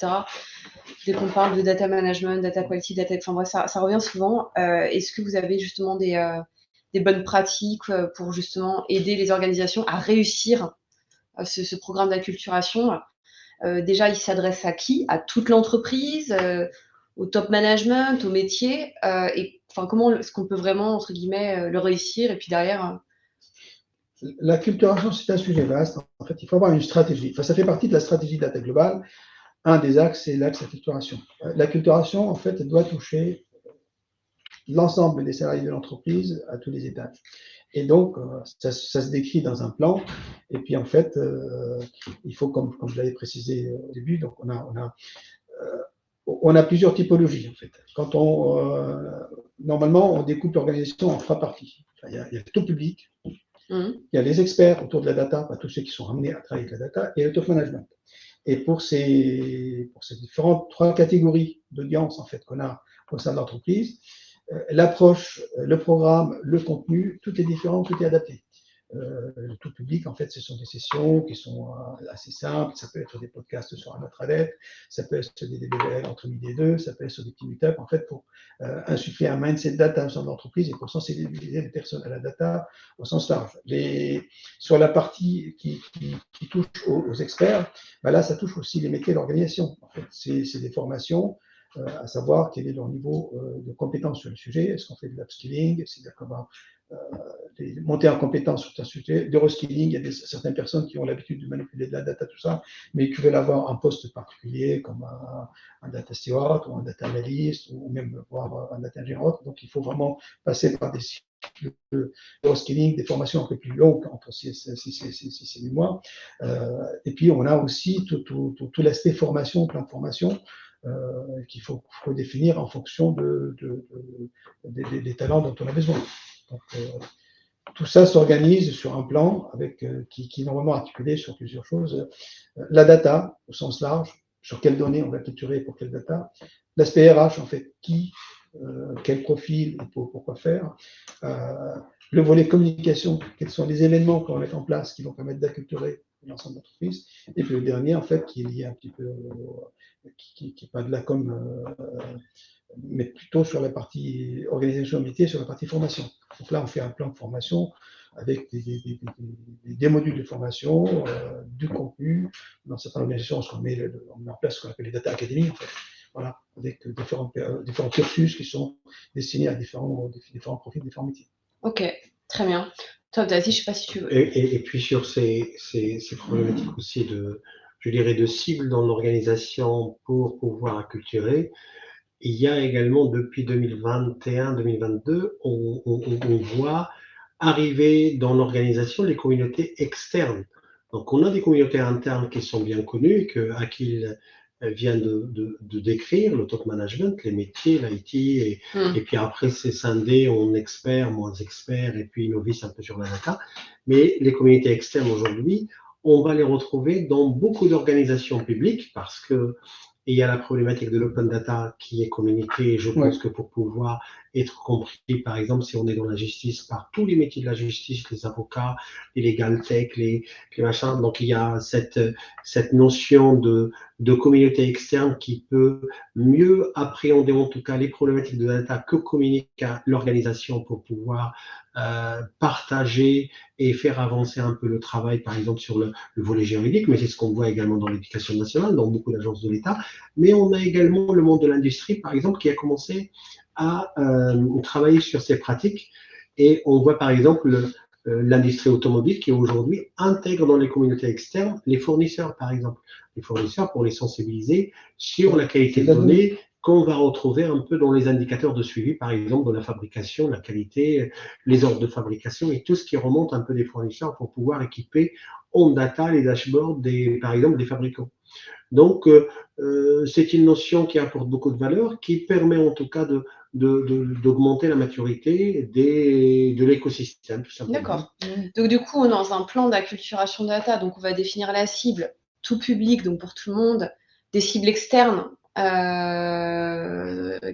Dès qu'on parle de data management, data quality, enfin bref, ça revient souvent. Est-ce que vous avez justement des bonnes pratiques pour justement aider les organisations à réussir ce programme d'acculturation? Déjà, il s'adresse à qui? À toute l'entreprise, au top management, au métier, et enfin, comment est-ce qu'on peut vraiment, entre guillemets, le réussir, et puis derrière L'acculturation, c'est un sujet vaste. En fait, il faut avoir une stratégie. Enfin, ça fait partie de la stratégie data globale. Un des axes, c'est l'axe acculturation. L'acculturation, en fait, doit toucher l'ensemble des salariés de l'entreprise à tous les étages. Et donc, ça se décrit dans un plan. Et puis, en fait, il faut, comme je l'avais précisé au début, donc on a plusieurs typologies, en fait. Normalement, on découpe l'organisation en 3 parties. Il y a le tout public, il y a les experts autour de la data, tous ceux qui sont amenés à travailler avec la data, et le top management. Et pour ces différentes 3 catégories d'audience, en fait, qu'on a au sein de l'entreprise, l'approche, le programme, le contenu, tout est différent, tout est adapté. Le tout public, en fait, ce sont des sessions qui sont assez simples. Ça peut être des podcasts sur un intranet, ça peut être des DBL entre midi et 2, ça peut être sur des petits meet-up, en fait, pour insuffler un mindset data au sein de l'entreprise et pour sensibiliser les personnes à la data au sens large. Sur la partie qui touche aux experts, là, ça touche aussi les métiers de l'organisation. En fait, c'est des formations, à savoir quel est leur niveau de compétence sur le sujet. Est-ce qu'on fait de l'upskilling? C'est-à-dire qu'on va monter en compétence sur un sujet, de reskilling. Il y a certaines personnes qui ont l'habitude de manipuler de la data, tout ça, mais qui veulent avoir un poste particulier comme un data steward ou un data analyst ou même voir un data engineer. Donc, il faut vraiment passer par des cycles de reskilling, des formations un peu plus longues, entre 6 et 8 mois. Et puis, on a aussi tout l'aspect formation, plan de formation, qu'il faut définir en fonction des talents dont on a besoin. Donc, tout ça s'organise sur un plan qui est normalement articulé sur plusieurs choses. La data, au sens large, sur quelles données on va capturer pour quelle data. L'aspect RH, en fait, quel profil, pourquoi faire. Le volet communication, quels sont les événements qu'on va mettre en place qui vont permettre d'acculturer l'ensemble de l'entreprise. Et puis le dernier, en fait, qui est lié un petit peu, qui n'est pas de la com, mais plutôt sur la partie organisation métier, sur la partie formation. Donc là, on fait un plan de formation avec des modules de formation, du contenu. Dans certaines organisations, on met en place ce qu'on appelle les data academy, en fait. Voilà, avec différents cursus qui sont destinés à différents profils, différents métiers. Ok, très bien. Toi, Daisy, je ne sais pas si tu veux. Et puis sur ces problématiques aussi je dirais, de cible dans l'organisation pour pouvoir acculturer, il y a également depuis 2021-2022, on voit arriver dans l'organisation les communautés externes. Donc on a des communautés internes qui sont bien connues, que Akil vient de décrire, le top management, les métiers, l'IT, et puis après c'est scindé en experts, moins experts, et puis novices un peu sur la data. Mais les communautés externes aujourd'hui, on va les retrouver dans beaucoup d'organisations publiques parce que il y a la problématique de l'open data qui est communiquée. Je pense que pour pouvoir être compris, par exemple, si on est dans la justice, par tous les métiers de la justice, les avocats, les legal tech, les machins. Donc, il y a cette notion de communauté externe qui peut mieux appréhender, en tout cas, les problématiques de data que communique l'organisation pour pouvoir partager et faire avancer un peu le travail, par exemple, sur le volet juridique, mais c'est ce qu'on voit également dans l'éducation nationale, dans beaucoup d'agences de l'État. Mais on a également le monde de l'industrie, par exemple, qui a commencé à travailler sur ces pratiques. Et on voit, par exemple, l'industrie automobile qui aujourd'hui intègre dans les communautés externes les fournisseurs, par exemple. Les fournisseurs pour les sensibiliser sur la qualité de données qu'on va retrouver un peu dans les indicateurs de suivi, par exemple, de la fabrication, la qualité, les ordres de fabrication et tout ce qui remonte un peu des fournisseurs pour pouvoir équiper en data les dashboards, par exemple, des fabricants. Donc, c'est une notion qui apporte beaucoup de valeur, qui permet en tout cas d'augmenter la maturité de l'écosystème, tout simplement. D'accord. Donc, du coup, dans un plan d'acculturation data, donc on va définir la cible tout public, donc pour tout le monde, des cibles externes,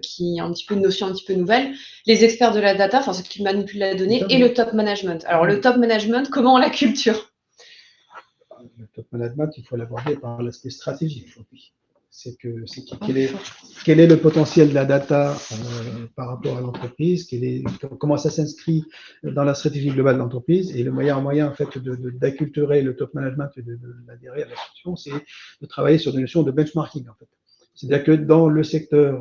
qui est un petit peu une notion un petit peu nouvelle, les experts de la data, enfin ceux qui manipulent la donnée, et le top management. Alors, le top management, comment on la culture? Le top management, il faut l'aborder par l'aspect stratégique aujourd'hui. Quel est le potentiel de la data par rapport à l'entreprise, comment ça s'inscrit dans la stratégie globale de l'entreprise, et le meilleur moyen en fait d'acculturer le top management et d'adhérer à la solution, c'est de travailler sur des notions de benchmarking en fait. C'est-à-dire que dans le secteur,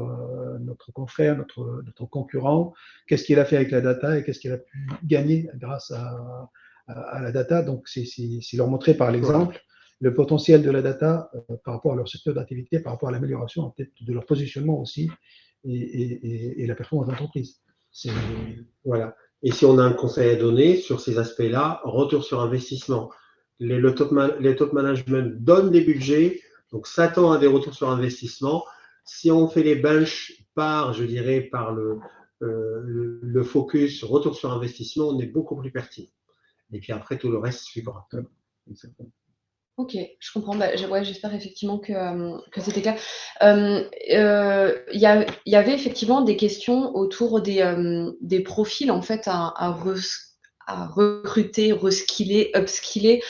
notre confrère, notre concurrent, qu'est-ce qu'il a fait avec la data et qu'est-ce qu'il a pu gagner grâce à la data. Donc, c'est leur montrer par l'exemple le potentiel de la data par rapport à leur secteur d'activité, par rapport à l'amélioration peut-être de leur positionnement aussi et la performance d'entreprise. Voilà. Et si on a un conseil à donner sur ces aspects-là, retour sur investissement. Les top management donnent des budgets, donc s'attend à des retours sur investissement. Si on fait les benches je dirais, par le focus retour sur investissement, on est beaucoup plus pertinent. Et puis après, tout le reste suivra. Ok, je comprends. Bah, j'espère effectivement que c'était clair. Il y avait effectivement des questions autour des profils en fait à recruter, reskiller, upskiller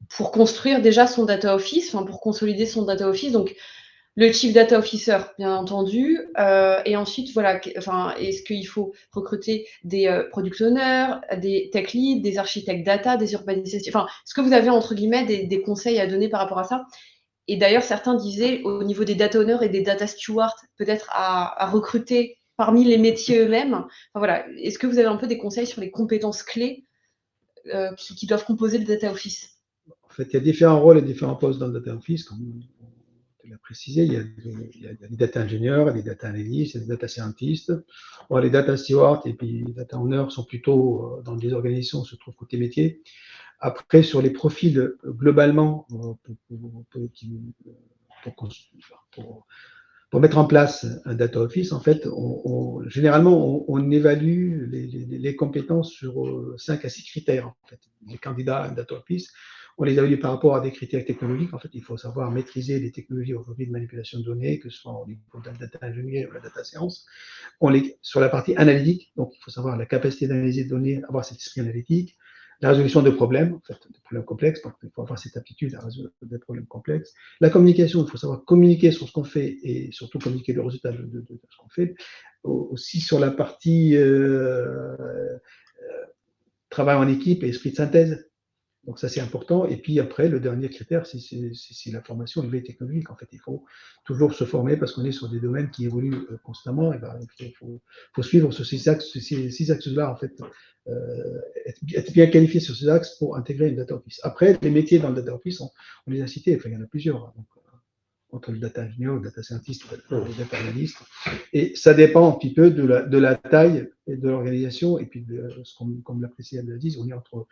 pour construire déjà son data office, enfin pour consolider son data office. Donc le Chief Data Officer, bien entendu, et ensuite, voilà, est-ce qu'il faut recruter des product owners, des tech leads, des architectes data, des urbanisations, enfin, est-ce que vous avez, entre guillemets, des conseils à donner par rapport à ça? Et d'ailleurs, certains disaient, au niveau des data owners et des data stewards, peut-être à recruter parmi les métiers eux-mêmes. Enfin, voilà, est-ce que vous avez un peu des conseils sur les compétences clés qui doivent composer le data office? En fait, il y a différents rôles et différents postes dans le data office, comme tu l'as précisé. Il y a des data ingénieurs, des data analysts, des data scientists. Bon, les data stewards et puis les data owners sont plutôt dans des organisations, se trouvent côté métier. Après, sur les profils, globalement, pour mettre en place un data office, en fait, généralement, on évalue les compétences sur 5 à 6 critères. En fait. Les candidats à un data office, on les évalue par rapport à des critères technologiques. En fait, il faut savoir maîtriser les technologies aujourd'hui de manipulation de données, que ce soit au niveau de la data ingénierie ou la data science. Sur la partie analytique, donc il faut savoir la capacité d'analyser des données, avoir cet esprit analytique, la résolution de problèmes, en fait, de problèmes complexes, donc il faut avoir cette aptitude à résoudre des problèmes complexes. La communication, il faut savoir communiquer sur ce qu'on fait et surtout communiquer le résultat de ce qu'on fait. Aussi sur la partie travail en équipe et esprit de synthèse. Donc ça, c'est important. Et puis après, le dernier critère, c'est la formation élevée technologique. En fait, il faut toujours se former parce qu'on est sur des domaines qui évoluent constamment. Et ben, il faut suivre sur ces axes-là, en fait, être bien qualifié sur ces axes pour intégrer une data office. Après, les métiers dans le data office, on les a cités. Enfin, il y en a plusieurs. Donc, entre le data engineer, le data scientist, le data analyst. Et ça dépend un petit peu de la taille et de l'organisation. Et puis, comme l'apprécie Abdelaziz, on est entre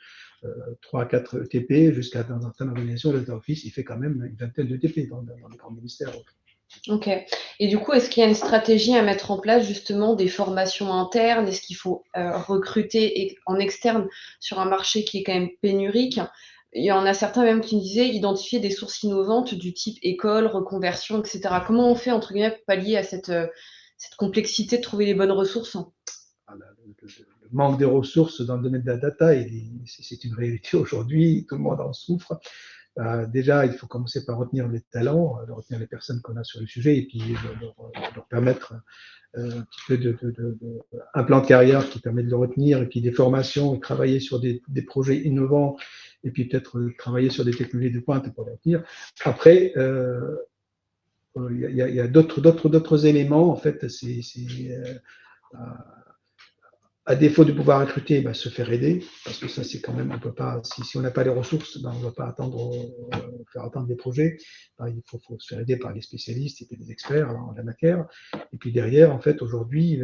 3 à 4 TP jusqu'à dans certaines organisations, le data office, il fait quand même une vingtaine de TP dans les grands ministères. Ok. Et du coup, est-ce qu'il y a une stratégie à mettre en place justement des formations internes? Est-ce qu'il faut recruter en externe sur un marché qui est quand même pénurique? Il y en a certains même qui me disaient identifier des sources innovantes du type école, reconversion, etc. Comment on fait, entre guillemets, pour pallier à cette complexité de trouver les bonnes ressources? Le manque de ressources dans le domaine de la data, c'est une réalité aujourd'hui, tout le monde en souffre. Déjà, il faut commencer par retenir les talents, retenir les personnes qu'on a sur le sujet et puis leur permettre un petit peu un plan de carrière qui permet de le retenir et puis des formations et travailler sur des projets innovants et puis peut-être travailler sur des technologies de pointe pour les retenir. Après, il y a d'autres éléments. En fait, à défaut de pouvoir recruter, ben, se faire aider, parce que ça, c'est quand même, on peut pas, si on n'a pas les ressources, ben, on ne va pas faire attendre des projets. Ben, il faut se faire aider par des spécialistes et puis des experts en la matière. Et puis derrière, en fait, aujourd'hui,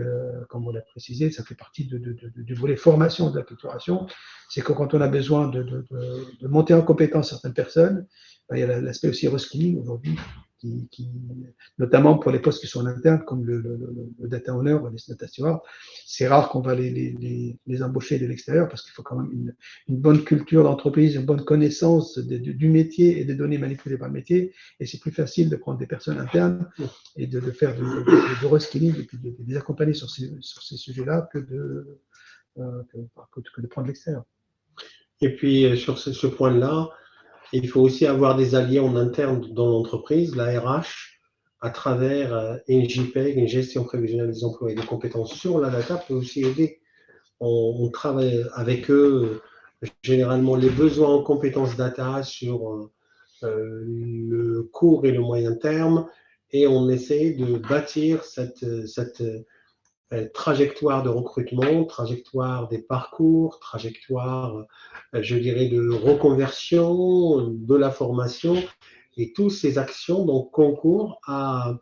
comme on l'a précisé, ça fait partie du volet formation de la culturation. C'est que quand on a besoin de monter en compétence certaines personnes, ben, il y a l'aspect aussi reskilling aujourd'hui, notamment pour les postes qui sont en interne, comme le data owner ou les data stewards. C'est rare qu'on va les embaucher de l'extérieur parce qu'il faut quand même une bonne culture d'entreprise, une bonne connaissance du métier et des données manipulées par le métier. Et c'est plus facile de prendre des personnes internes et de faire du reskilling et puis de les accompagner sur ces sujets-là que de prendre l'extérieur. Et puis, sur ce point-là, il faut aussi avoir des alliés en interne dans l'entreprise, la RH, à travers une JPEG, une gestion prévisionnelle des emplois et des compétences sur la data, peut aussi aider. On travaille avec eux, généralement, les besoins en compétences data sur le court et le moyen terme, et on essaie de bâtir cette trajectoire de recrutement, trajectoire des parcours, trajectoire, je dirais, de reconversion, de la formation, et toutes ces actions donc concourent à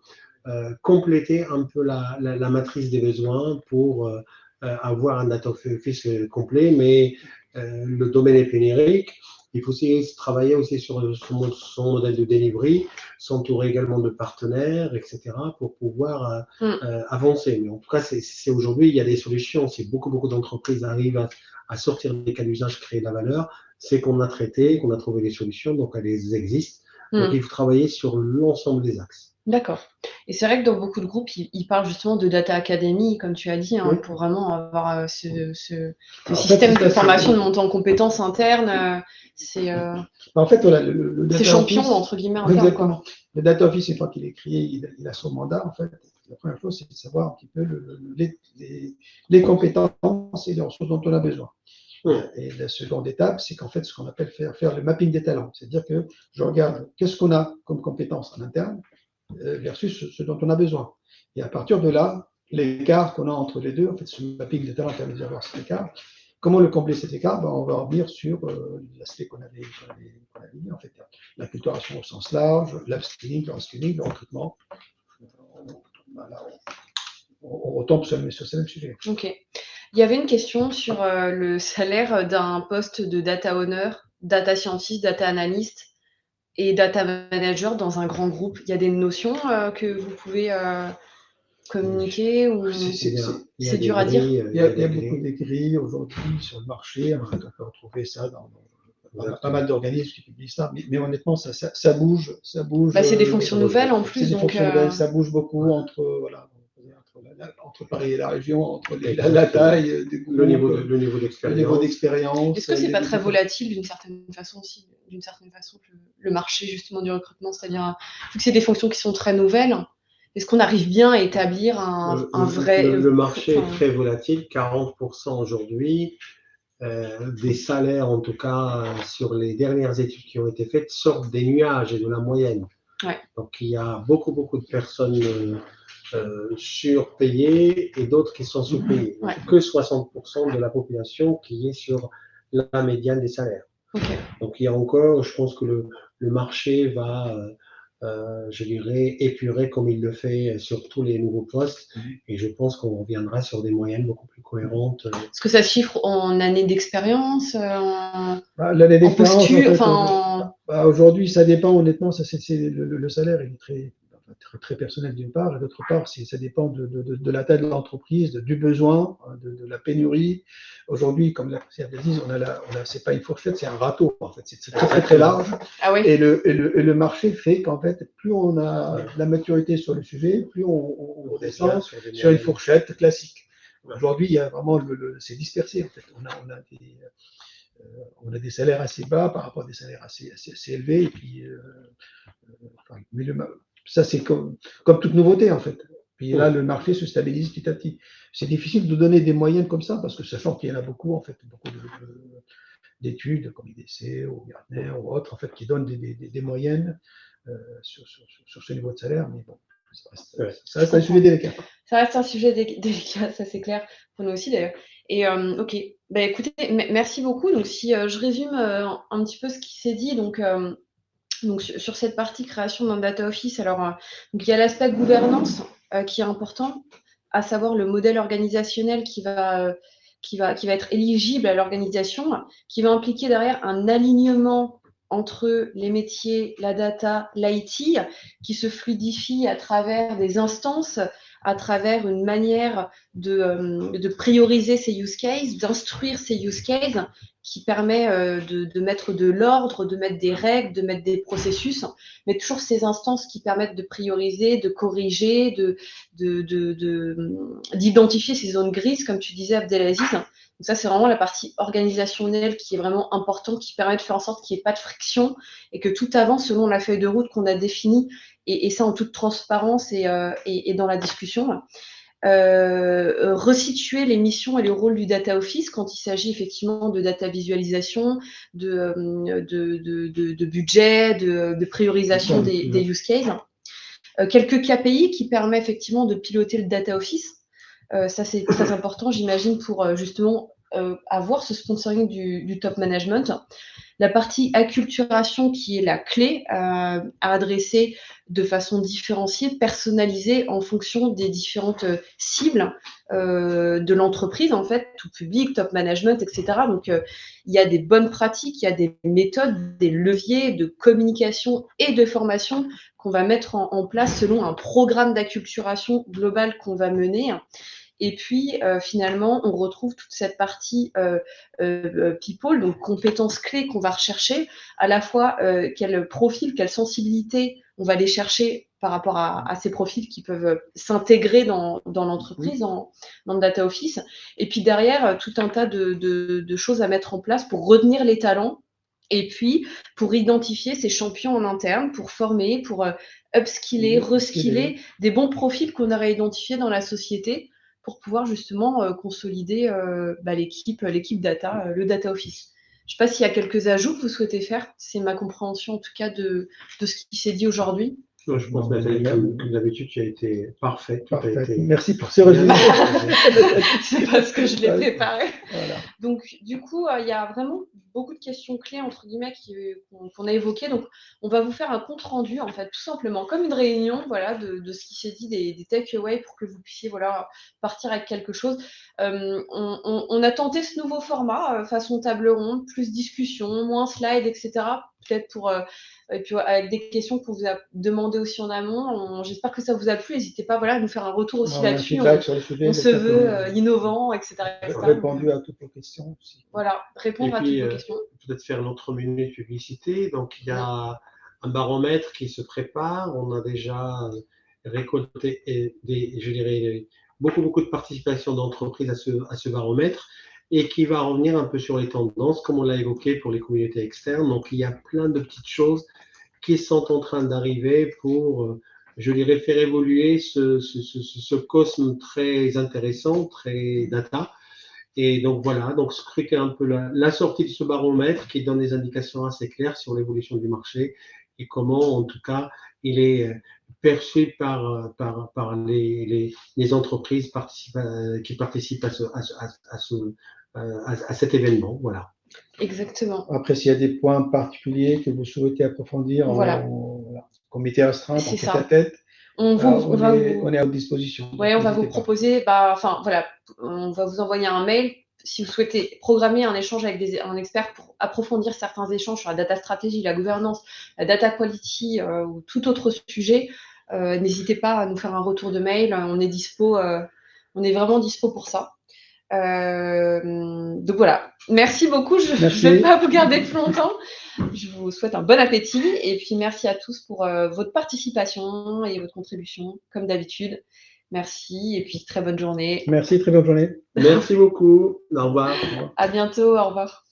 compléter un peu la matrice des besoins pour avoir un data office complet, mais le domaine est pénurique. Il faut aussi travailler aussi sur son modèle de delivery, s'entourer également de partenaires, etc., pour pouvoir avancer. Mais en tout cas, c'est aujourd'hui, il y a des solutions. Si beaucoup d'entreprises arrivent à sortir des cas d'usage, créer de la valeur, c'est qu'on a traité, qu'on a trouvé des solutions, donc elles existent. Donc il faut travailler sur l'ensemble des axes. D'accord. Et c'est vrai que dans beaucoup de groupes, ils parlent justement de Data Academy, comme tu as dit, hein, pour vraiment avoir ce système de formation, de montée en compétences internes. En fait, voilà, le data champion, office, entre guillemets, interne. Exactement. Le data office, une fois qu'il est créé, il a son mandat, en fait. La première chose, c'est de savoir un petit peu les compétences et les ressources dont on a besoin. Et la seconde étape, c'est qu'en fait, ce qu'on appelle faire le mapping des talents. C'est-à-dire que je regarde qu'est-ce qu'on a comme compétences en interne versus ce dont on a besoin. Et à partir de là, l'écart qu'on a entre les deux, en fait, ce mapping des talents permet d'avoir cet écart. Comment le combler cet écart? On va revenir sur l'aspect qu'on avait mis, en fait, la culturation au sens large, l'upskilling, le reskilling, le recrutement. On retombe sur ce même sujet. Ok. Il y avait une question sur le salaire d'un poste de data owner, data scientist, data analyst et data manager dans un grand groupe. Il y a des notions que vous pouvez communiquer ou c'est dur à dire? Il y a beaucoup de grilles aujourd'hui sur le marché. On peut retrouver ça dans pas mal d'organismes qui publient ça. Mais honnêtement, ça bouge. C'est des fonctions nouvelles en plus. C'est des fonctions nouvelles. Ça bouge beaucoup entre Paris et la région, entre la taille des groupes, le niveau d'expérience. Est-ce que c'est pas très volatile d'une certaine façon aussi, le marché justement du recrutement, c'est-à-dire vu que c'est des fonctions qui sont très nouvelles, est-ce qu'on arrive bien à établir un vrai... Le marché est très volatile, 40% aujourd'hui des salaires, en tout cas sur les dernières études qui ont été faites, sortent des nuages et de la moyenne. Ouais. Donc il y a beaucoup de personnes surpayées et d'autres qui sont sous-payées. Ouais. Que 60% de la population qui est sur la médiane des salaires. Okay. Donc il y a encore, je pense que le marché va, je dirais, épurer comme il le fait sur tous les nouveaux postes. Et je pense qu'on reviendra sur des moyennes beaucoup plus cohérentes. Est-ce que ça se chiffre en années d'expérience, L'année d'expérience, posture, en fait, aujourd'hui, ça dépend, honnêtement, le salaire il est très personnel d'une part, et d'autre part, ça dépend de la taille de l'entreprise, du besoin, de la pénurie. Aujourd'hui, comme la conseillère dit, c'est pas une fourchette, c'est un râteau, en fait, c'est très large. Ah oui. Et le marché fait qu'en fait, plus on a de la maturité sur le sujet, plus on descend sur une fourchette classique. Aujourd'hui, il y a vraiment c'est dispersé, en fait. On a des salaires assez bas par rapport à des salaires assez élevés. Et puis, mais ça, c'est comme toute nouveauté, en fait. Puis là, le marché se stabilise petit à petit. C'est difficile de donner des moyennes comme ça, parce que sachant qu'il y en a beaucoup, en fait, beaucoup d'études, comme IDC ou Gartner ou autres, en fait, qui donnent des moyennes sur ce niveau de salaire. Mais bon, ça reste un sujet délicat. Ça reste un sujet délicat, ça c'est clair, pour nous aussi d'ailleurs. Et ok, bah, écoutez, merci beaucoup. Donc si je résume un petit peu ce qui s'est dit, donc sur cette partie création d'un data office, alors donc, il y a l'aspect gouvernance qui est important, à savoir le modèle organisationnel qui va être éligible à l'organisation, qui va impliquer derrière un alignement entre les métiers, la data, l'IT, qui se fluidifie à travers des instances, à travers une manière de prioriser ces use cases, d'instruire ces use cases, qui permet de mettre de l'ordre, de mettre des règles, de mettre des processus, mais toujours ces instances qui permettent de prioriser, de corriger, d'identifier ces zones grises, comme tu disais, Abdelaziz. Donc ça, c'est vraiment la partie organisationnelle qui est vraiment importante, qui permet de faire en sorte qu'il n'y ait pas de friction et que tout avance selon la feuille de route qu'on a définie, et ça en toute transparence et dans la discussion. Resituer les missions et le rôle du data office quand il s'agit effectivement de data visualisation, de budget, de priorisation des use cases. Quelques KPI qui permettent effectivement de piloter le data office. Ça, c'est très important, j'imagine, pour justement avoir ce sponsoring du top management. La partie acculturation qui est la clé à adresser de façon différenciée, personnalisée en fonction des différentes cibles de l'entreprise, en fait, tout public, top management, etc. Donc, il y a des bonnes pratiques, il y a des méthodes, des leviers de communication et de formation qu'on va mettre en place selon un programme d'acculturation global qu'on va mener. Et puis, finalement, on retrouve toute cette partie people, donc compétences clés qu'on va rechercher, à la fois quel profil, quelle sensibilité on va aller chercher par rapport à ces profils qui peuvent s'intégrer dans l'entreprise, dans le data office. Et puis derrière, tout un tas de choses à mettre en place pour retenir les talents, et puis pour identifier ces champions en interne, pour former, pour upskiller, reskiller des bons profils qu'on aurait identifiés dans la société, pour pouvoir justement consolider l'équipe data, le data office. Je ne sais pas s'il y a quelques ajouts que vous souhaitez faire. C'est ma compréhension en tout cas de ce qui s'est dit aujourd'hui. Non, je pense que d'habitude, tu as été parfait. Merci pour ce résumé. C'est parce que je l'ai préparé. Voilà. Donc, du coup, il y a vraiment beaucoup de questions clés, entre guillemets, qu'on a évoquées. Donc, on va vous faire un compte-rendu, en fait, tout simplement, comme une réunion, voilà, de ce qui s'est dit, des takeaways, pour que vous puissiez, voilà, partir avec quelque chose. On a tenté ce nouveau format, façon table ronde, plus discussion, moins slide, etc. Peut-être pour... et puis avec des questions qu'on vous a demandées aussi en amont. J'espère que ça vous a plu. N'hésitez pas à nous faire un retour aussi là-dessus. On se veut innovant, etc. Répondu à toutes vos questions aussi. Voilà, répondre à toutes vos questions. Peut-être faire notre minute publicité. Donc, il y a un baromètre qui se prépare. On a déjà récolté je dirais, beaucoup de participation d'entreprises à ce baromètre, et qui va revenir un peu sur les tendances, comme on l'a évoqué pour les communautés externes. Donc, il y a plein de petites choses qui sont en train d'arriver pour, je dirais, faire évoluer ce cosmos très intéressant, très data, Et donc voilà, donc scruter un peu la sortie de ce baromètre qui donne des indications assez claires sur l'évolution du marché et comment, en tout cas, il est perçu par les entreprises qui participent à cet événement. Voilà. Exactement. Après, s'il y a des points particuliers que vous souhaitez approfondir Voilà. en comité restreint, en C'est tête à ça. tête, On on est à votre disposition. Ouais, on va vous N'hésitez pas. proposer, voilà, on va vous envoyer un mail si vous souhaitez programmer un échange avec un expert pour approfondir certains échanges sur la data stratégie, la gouvernance, la data quality ou tout autre sujet. N'hésitez pas à nous faire un retour de mail. On est dispo, on est vraiment dispo pour ça. Donc voilà. Merci beaucoup. Je ne vais pas vous garder plus longtemps. Je vous souhaite un bon appétit et puis merci à tous pour votre participation et votre contribution, comme d'habitude. Merci et puis très bonne journée. Merci, très bonne journée. Merci beaucoup. Au revoir. À bientôt. Au revoir.